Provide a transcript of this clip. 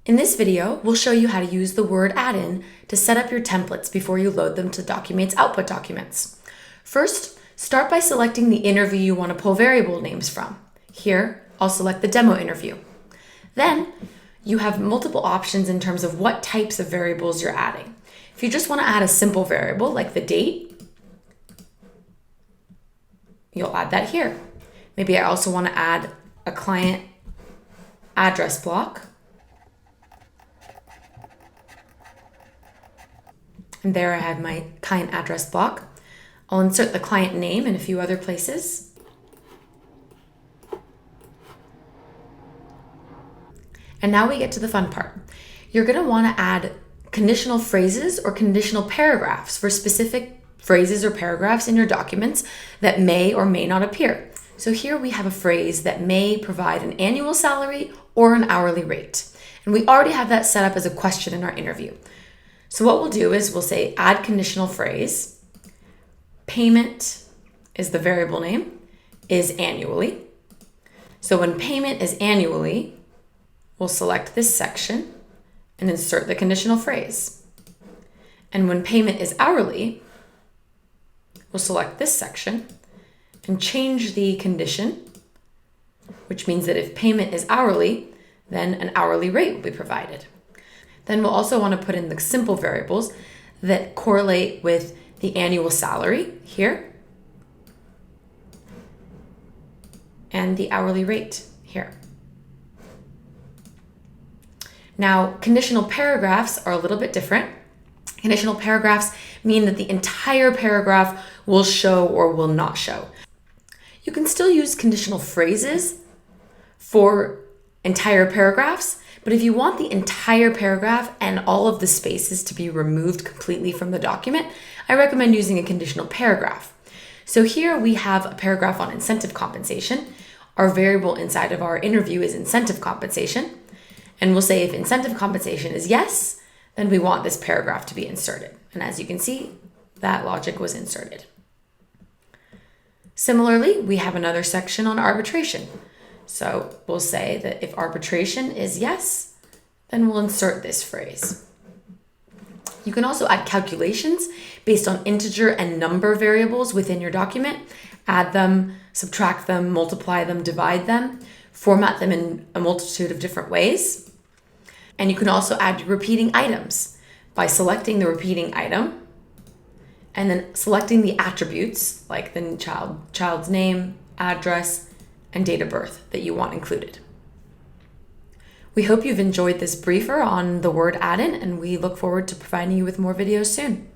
In this video, we'll show you how to use the word add-in to set up your templates before you load them to Documate's output documents. First, start by selecting the interview you want to pull variable names from. Here, I'll select the demo interview. Then, you have multiple options in terms of what types of variables you're adding. If you just want to add a simple variable like the date, you'll add that here. Maybe I also want to add a client address block. And there I have my client address block. I'll insert the client name in a few other places. And now we get to the fun part. You're going to want to add conditional phrases or conditional paragraphs for specific phrases or paragraphs in your documents that may or may not appear. So here we have a phrase that may provide an annual salary or an hourly rate. And we already have that set up as a question in our interview. So what we'll do is we'll say add conditional phrase, payment is the variable name, is annually. So when payment is annually, we'll select this section and insert the conditional phrase. And when payment is hourly, we'll select this section and change the condition, which means that if payment is hourly, then an hourly rate will be provided. Then we'll also want to put in the simple variables that correlate with the annual salary here and the hourly rate here. Now, conditional paragraphs are a little bit different. Conditional paragraphs mean that the entire paragraph will show or will not show. You can still use conditional phrases for entire paragraphs, but if you want the entire paragraph and all of the spaces to be removed completely from the document, I recommend using a conditional paragraph. So here we have a paragraph on incentive compensation. Our variable inside of our interview is incentive compensation. And we'll say if incentive compensation is yes, then we want this paragraph to be inserted. And as you can see, that logic was inserted. Similarly, we have another section on arbitration. So we'll say that if arbitration is yes, then we'll insert this phrase. You can also add calculations based on integer and number variables within your document. Add them, subtract them, multiply them, divide them, format them in a multitude of different ways. And you can also add repeating items by selecting the repeating item and then selecting the attributes like the child's name, address, and date of birth that you want included. We hope you've enjoyed this briefer on the word add-in, and we look forward to providing you with more videos soon.